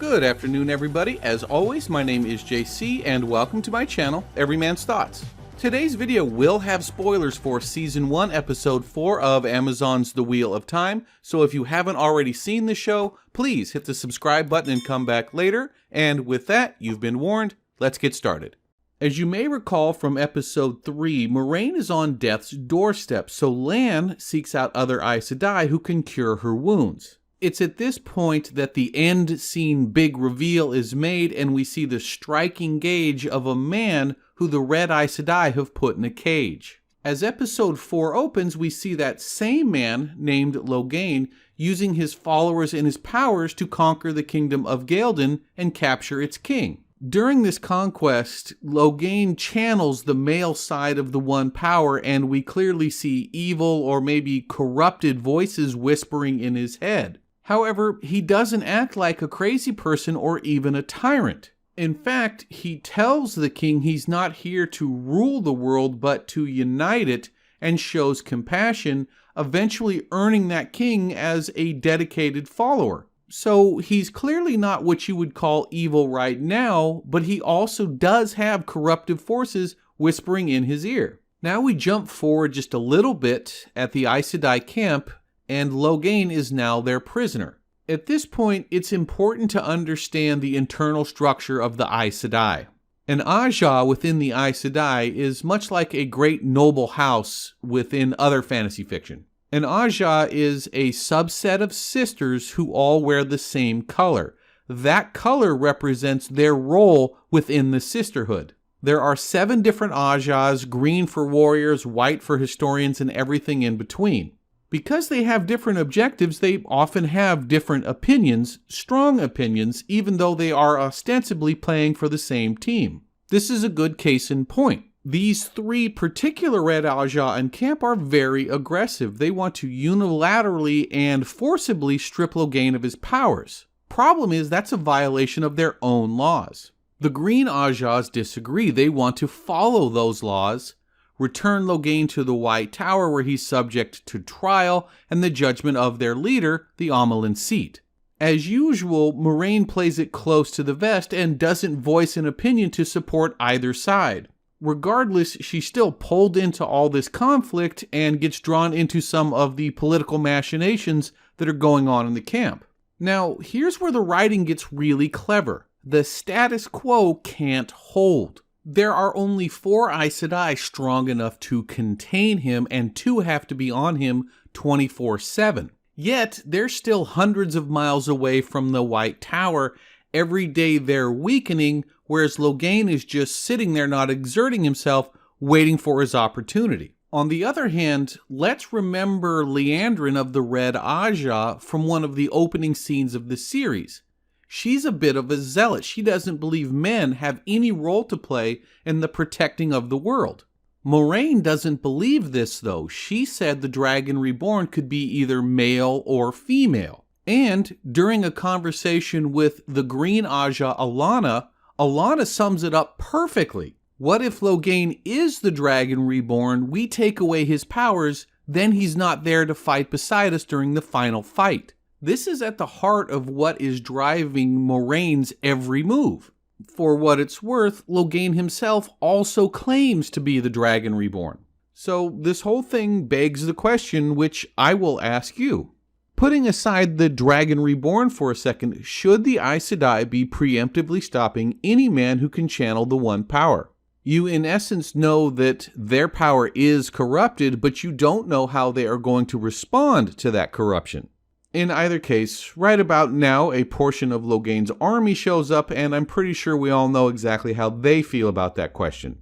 Good afternoon, everybody. As always, my name is JC, and welcome to my channel, Every Man's Thoughts. Today's video will have spoilers for Season 1, Episode 4 of Amazon's The Wheel of Time, so if you haven't already seen the show, please hit the subscribe button and come back later. And with that, you've been warned. Let's get started. As you may recall from Episode 3, Moiraine is on death's doorstep, so Lan seeks out other Aes Sedai who can cure her wounds. It's at this point that the end scene big reveal is made, and we see the striking gaze of a man who the Red Aes Sedai have put in a cage. As Episode 4 opens, we see that same man, named Logain, using his followers and his powers to conquer the kingdom of Ghealdan and capture its king. During this conquest, Logain channels the male side of the One Power, and we clearly see evil or maybe corrupted voices whispering in his head. However, he doesn't act like a crazy person or even a tyrant. In fact, he tells the king he's not here to rule the world but to unite it, and shows compassion, eventually earning that king as a dedicated follower. So he's clearly not what you would call evil right now, but he also does have corruptive forces whispering in his ear. Now we jump forward just a little bit at the Aes Sedai camp, and Logain is now their prisoner. At this point, it's important to understand the internal structure of the Aes Sedai. An Ajah within the Aes Sedai is much like a great noble house within other fantasy fiction. An Ajah is a subset of sisters who all wear the same color. That color represents their role within the sisterhood. There are 7 different Ajahs, green for warriors, white for historians, and everything in between. Because they have different objectives, they often have different opinions, strong opinions, even though they are ostensibly playing for the same team. This is a good case in point. These 3 particular Red Ajah in camp are very aggressive. They want to unilaterally and forcibly strip Logain of his powers. Problem is, that's a violation of their own laws. The Green Ajahs disagree. They want to follow those laws, return Logain to the White Tower where he's subject to trial and the judgment of their leader, the Amelin Seat. As usual, Moiraine plays it close to the vest and doesn't voice an opinion to support either side. Regardless, she's still pulled into all this conflict and gets drawn into some of the political machinations that are going on in the camp. Now, here's where the writing gets really clever. The status quo can't hold. There are only 4 Aes Sedai strong enough to contain him, and 2 have to be on him 24/7. Yet, they're still hundreds of miles away from the White Tower. Every day they're weakening, whereas Logain is just sitting there not exerting himself, waiting for his opportunity. On the other hand, let's remember Liandrin of the Red Ajah from one of the opening scenes of the series. She's a bit of a zealot. She doesn't believe men have any role to play in the protecting of the world. Moiraine doesn't believe this, though. She said the Dragon Reborn could be either male or female. And during a conversation with the Green Ajah Alana sums it up perfectly. What if Logain is the Dragon Reborn, we take away his powers, then he's not there to fight beside us during the final fight. This is at the heart of what is driving Moiraine's every move. For what it's worth, Logain himself also claims to be the Dragon Reborn. So this whole thing begs the question, which I will ask you. Putting aside the Dragon Reborn for a second, should the Aes Sedai be preemptively stopping any man who can channel the One Power? You in essence know that their power is corrupted, but you don't know how they are going to respond to that corruption. In either case, right about now, a portion of Logain's army shows up, and I'm pretty sure we all know exactly how they feel about that question.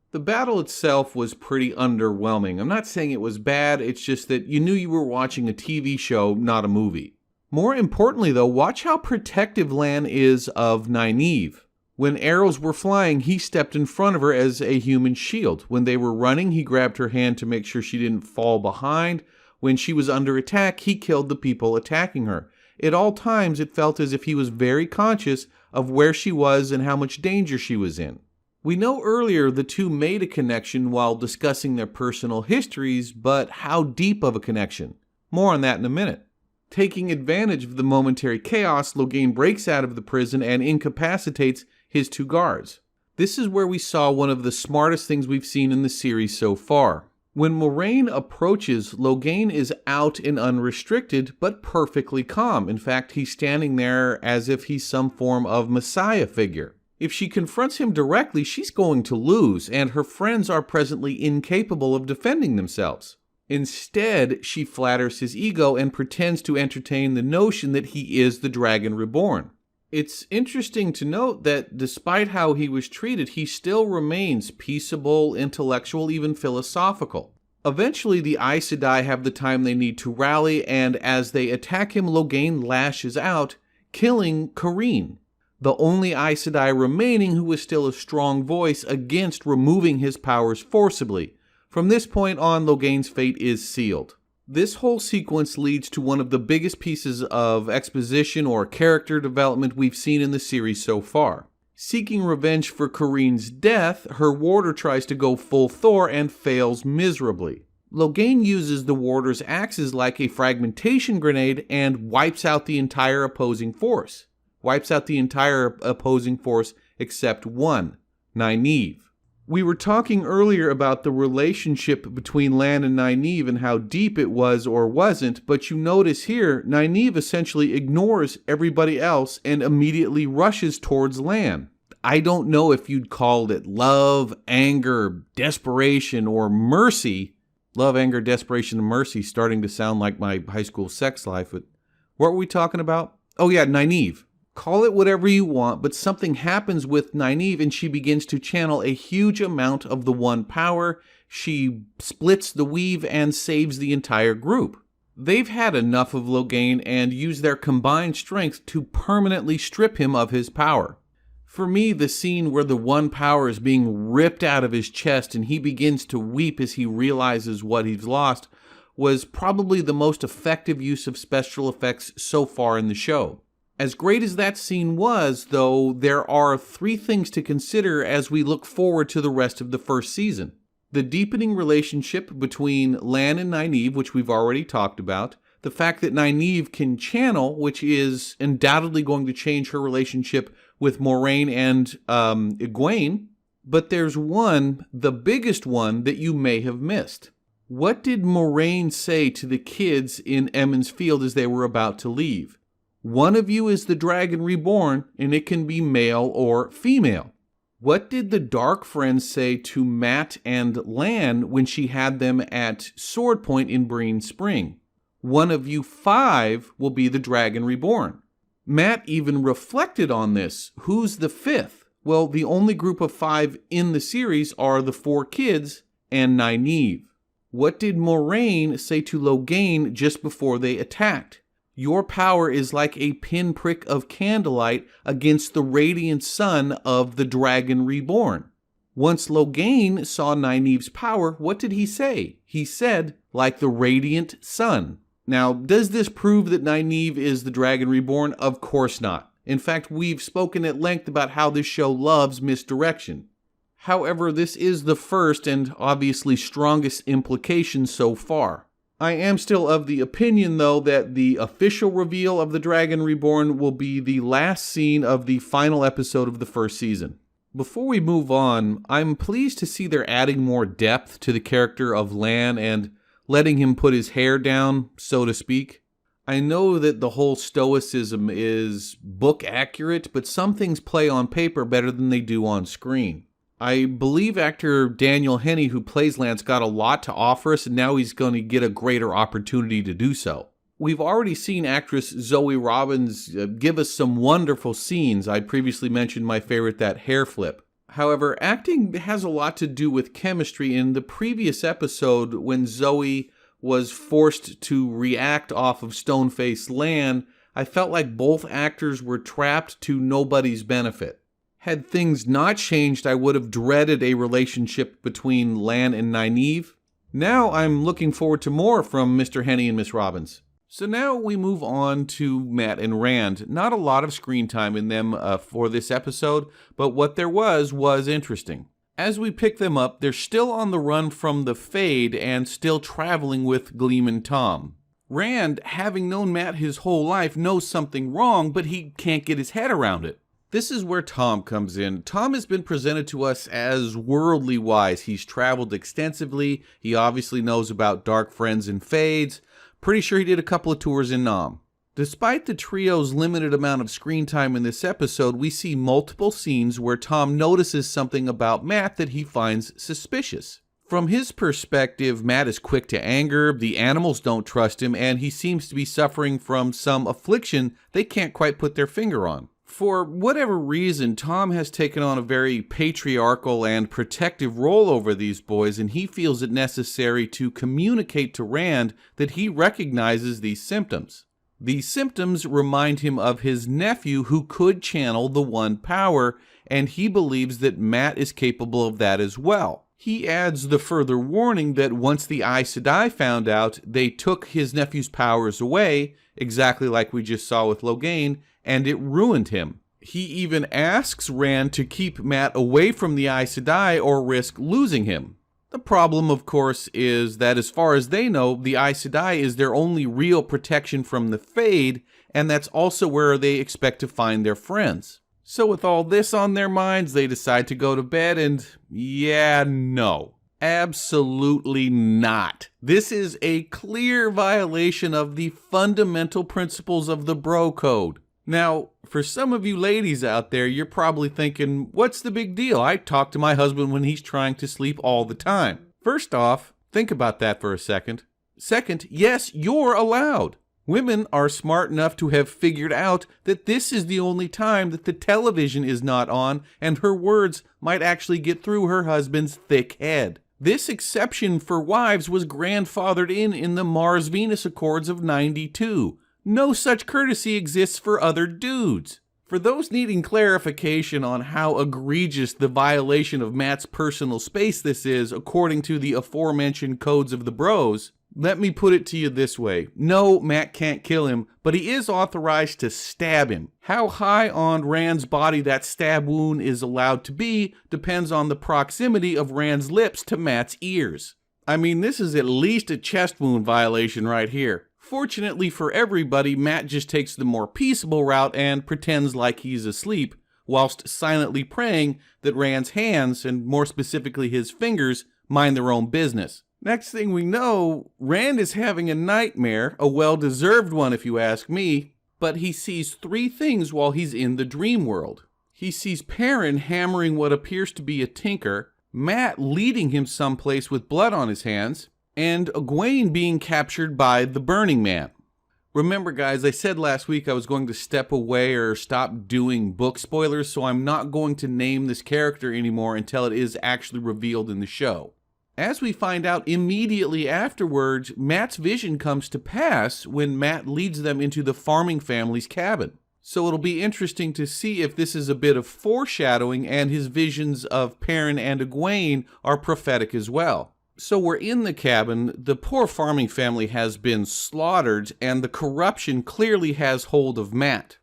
The battle itself was pretty underwhelming. I'm not saying it was bad, it's just that you knew you were watching a TV show, not a movie. More importantly though, watch how protective Lan is of Nynaeve. When arrows were flying, he stepped in front of her as a human shield. When they were running, he grabbed her hand to make sure she didn't fall behind. When she was under attack, he killed the people attacking her. At all times, it felt as if he was very conscious of where she was and how much danger she was in. We know earlier the two made a connection while discussing their personal histories, but how deep of a connection? More on that in a minute. Taking advantage of the momentary chaos, Logain breaks out of the prison and incapacitates his 2 guards. This is where we saw one of the smartest things we've seen in the series so far. When Moiraine approaches, Logain is out and unrestricted, but perfectly calm. In fact, he's standing there as if he's some form of messiah figure. If she confronts him directly, she's going to lose, and her friends are presently incapable of defending themselves. Instead, she flatters his ego and pretends to entertain the notion that he is the Dragon Reborn. It's interesting to note that despite how he was treated, he still remains peaceable, intellectual, even philosophical. Eventually, the Aes Sedai have the time they need to rally, and as they attack him, Logain lashes out, killing Kareen, the only Aes Sedai remaining who is still a strong voice against removing his powers forcibly. From this point on, Logain's fate is sealed. This whole sequence leads to one of the biggest pieces of exposition or character development we've seen in the series so far. Seeking revenge for Kareen's death, her warder tries to go full Thor and fails miserably. Logain uses the warder's axes like a fragmentation grenade and wipes out the entire opposing force. Except one, Nynaeve. We were talking earlier about the relationship between Lan and Nynaeve and how deep it was or wasn't, but you notice here, Nynaeve essentially ignores everybody else and immediately rushes towards Lan. I don't know if you'd call it love, anger, desperation, or mercy. Love, anger, desperation, and mercy starting to sound like my high school sex life. But what were we talking about? Oh yeah, Nynaeve. Call it whatever you want, but something happens with Nynaeve and she begins to channel a huge amount of the one power. She splits the weave and saves the entire group. They've had enough of Logain and use their combined strength to permanently strip him of his power. For me, the scene where the one power is being ripped out of his chest and he begins to weep as he realizes what he's lost was probably the most effective use of special effects so far in the show. As great as that scene was, though, there are 3 things to consider as we look forward to the rest of the first season. The deepening relationship between Lan and Nynaeve, which we've already talked about. The fact that Nynaeve can channel, which is undoubtedly going to change her relationship with Moiraine and Egwene. But there's one, the biggest one, that you may have missed. What did Moiraine say to the kids in Emond's Field as they were about to leave? One of you is the Dragon Reborn, and it can be male or female. What did the Dark Friends say to Mat and Lan when she had them at sword point in Breen Spring? One of you 5 will be the Dragon Reborn. Mat even reflected on this. Who's the 5th? Well, the only group of 5 in the series are the 4 kids and Nynaeve. What did Moiraine say to Logain just before they attacked? Your power is like a pinprick of candlelight against the radiant sun of the Dragon Reborn. Once Logain saw Nynaeve's power, what did he say? He said, like the radiant sun. Now, does this prove that Nynaeve is the Dragon Reborn? Of course not. In fact, we've spoken at length about how this show loves misdirection. However, this is the first and obviously strongest implication so far. I am still of the opinion, though, that the official reveal of the Dragon Reborn will be the last scene of the final episode of the first season. Before we move on, I'm pleased to see they're adding more depth to the character of Lan and letting him put his hair down, so to speak. I know that the whole stoicism is book accurate, but some things play on paper better than they do on screen. I believe actor Daniel Henney, who plays Lance, got a lot to offer us, and now he's going to get a greater opportunity to do so. We've already seen actress Zoe Robbins give us some wonderful scenes. I previously mentioned my favorite, that hair flip. However, acting has a lot to do with chemistry. In the previous episode, when Zoe was forced to react off of Stoneface Lan, I felt like both actors were trapped to nobody's benefit. Had things not changed, I would have dreaded a relationship between Lan and Nynaeve. Now I'm looking forward to more from Mr. Henney and Miss Robbins. So now we move on to Mat and Rand. Not a lot of screen time in them for this episode, but what there was interesting. As we pick them up, they're still on the run from the Fade and still traveling with Gleam and Thom. Rand, having known Mat his whole life, knows something wrong, but he can't get his head around it. This is where Thom comes in. Thom has been presented to us as worldly wise. He's traveled extensively. He obviously knows about dark friends and fades. Pretty sure he did a couple of tours in Nam. Despite the trio's limited amount of screen time in this episode, we see multiple scenes where Thom notices something about Mat that he finds suspicious. From his perspective, Mat is quick to anger, the animals don't trust him, and he seems to be suffering from some affliction they can't quite put their finger on. For whatever reason, Thom has taken on a very patriarchal and protective role over these boys, and he feels it necessary to communicate to Rand that he recognizes these symptoms. These symptoms remind him of his nephew who could channel the One Power, and he believes that Mat is capable of that as well. He adds the further warning that once the Aes Sedai found out, they took his nephew's powers away, exactly like we just saw with Logain, and it ruined him. He even asks Rand to keep Mat away from the Aes Sedai or risk losing him. The problem, of course, is that as far as they know, the Aes Sedai is their only real protection from the Fade, and that's also where they expect to find their friends. So with all this on their minds, they decide to go to bed and, no. Absolutely not. This is a clear violation of the fundamental principles of the Bro Code. Now, for some of you ladies out there, you're probably thinking, what's the big deal? I talk to my husband when he's trying to sleep all the time. First off, think about that for a second. Second, yes, you're allowed. Women are smart enough to have figured out that this is the only time that the television is not on and her words might actually get through her husband's thick head. This exception for wives was grandfathered in the Mars-Venus Accords of '92. No such courtesy exists for other dudes. For those needing clarification on how egregious the violation of Mat's personal space this is according to the aforementioned codes of the bros, let me put it to you this way. No, Mat can't kill him, but he is authorized to stab him. How high on Rand's body that stab wound is allowed to be depends on the proximity of Rand's lips to Mat's ears. I mean, this is at least a chest wound violation right here. Fortunately for everybody, Mat just takes the more peaceable route and pretends like he's asleep, whilst silently praying that Rand's hands, and more specifically his fingers, mind their own business. Next thing we know, Rand is having a nightmare, a well-deserved one if you ask me, but he sees three things while he's in the dream world. He sees Perrin hammering what appears to be a tinker, Mat leading him someplace with blood on his hands, and Egwene being captured by the Burning Man. Remember guys, I said last week I was going to step away or stop doing book spoilers, so I'm not going to name this character anymore until it is actually revealed in the show. As we find out immediately afterwards, Mat's vision comes to pass when Mat leads them into the farming family's cabin. So it'll be interesting to see if this is a bit of foreshadowing and his visions of Perrin and Egwene are prophetic as well. So we're in the cabin, the poor farming family has been slaughtered, and the corruption clearly has hold of Mat.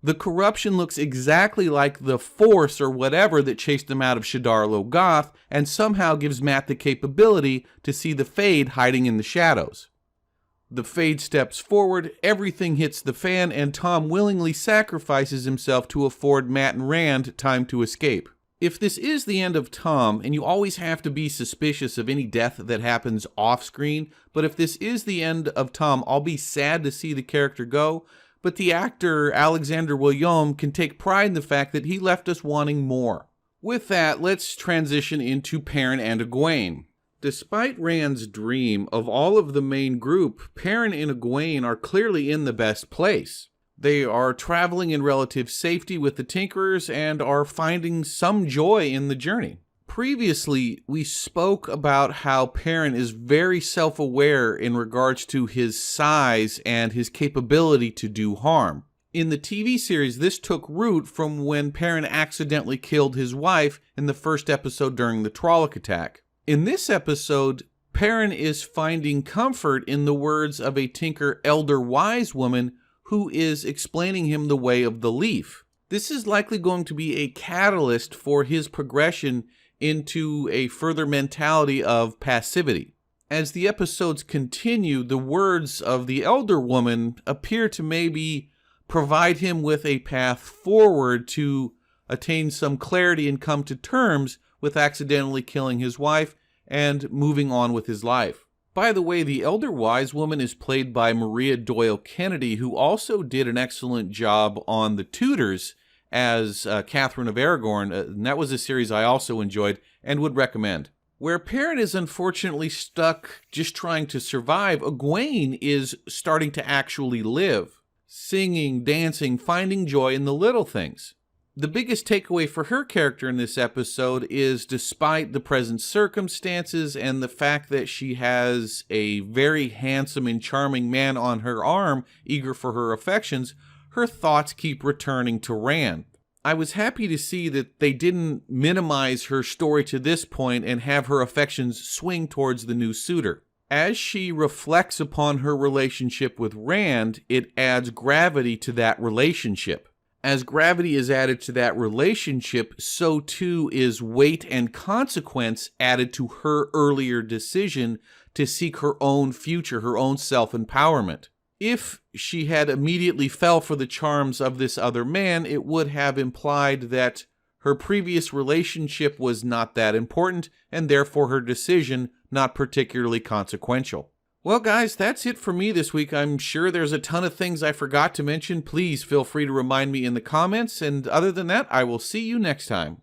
The corruption looks exactly like the Force or whatever that chased them out of Shadar Logoth, and somehow gives Mat the capability to see the Fade hiding in the shadows. The Fade steps forward, everything hits the fan, and Thom willingly sacrifices himself to afford Mat and Rand time to escape. If this is the end of Thom, and you always have to be suspicious of any death that happens off-screen, but if this is the end of Thom, I'll be sad to see the character go, but the actor Alexander William can take pride in the fact that he left us wanting more. With that, let's transition into Perrin and Egwene. Despite Rand's dream, of all of the main group, Perrin and Egwene are clearly in the best place. They are traveling in relative safety with the Tinkerers and are finding some joy in the journey. Previously, we spoke about how Perrin is very self-aware in regards to his size and his capability to do harm. In the TV series, this took root from when Perrin accidentally killed his wife in the first episode during the Trolloc attack. In this episode, Perrin is finding comfort in the words of a Tinker elder wise woman who is explaining him the way of the leaf. This is likely going to be a catalyst for his progression into a further mentality of passivity. As the episodes continue, the words of the elder woman appear to maybe provide him with a path forward to attain some clarity and come to terms with accidentally killing his wife and moving on with his life. By the way, the elder wise woman is played by Maria Doyle Kennedy, who also did an excellent job on The Tudors as Catherine of Aragorn, and that was a series I also enjoyed and would recommend. Where Perrin is unfortunately stuck just trying to survive, Egwene is starting to actually live, singing, dancing, finding joy in the little things. The biggest takeaway for her character in this episode is, despite the present circumstances and the fact that she has a very handsome and charming man on her arm, eager for her affections, her thoughts keep returning to Rand. I was happy to see that they didn't minimize her story to this point and have her affections swing towards the new suitor. As she reflects upon her relationship with Rand, it adds gravity to that relationship. As gravity is added to that relationship, so too is weight and consequence added to her earlier decision to seek her own future, her own self-empowerment. If she had immediately fell for the charms of this other man, it would have implied that her previous relationship was not that important, and therefore her decision not particularly consequential. Well, guys, that's it for me this week. I'm sure there's a ton of things I forgot to mention. Please feel free to remind me in the comments, and other than that, I will see you next time.